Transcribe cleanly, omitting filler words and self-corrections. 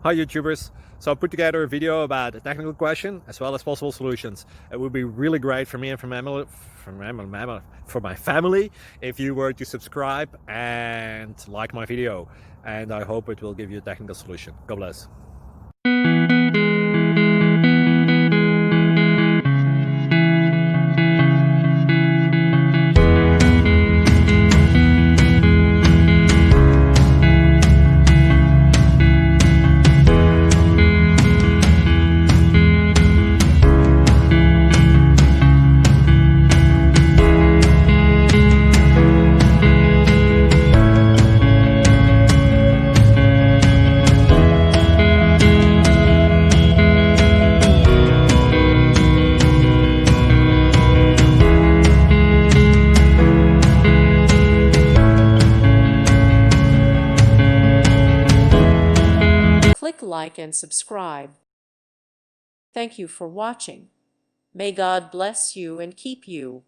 Hi YouTubers! So I put together a video about a technical question as well as possible solutions. It would be really great for me and for my family if you were to subscribe and like my video, and I hope it will give you a technical solution. God bless. Click like and subscribe. Thank you for watching. May God bless you and keep you.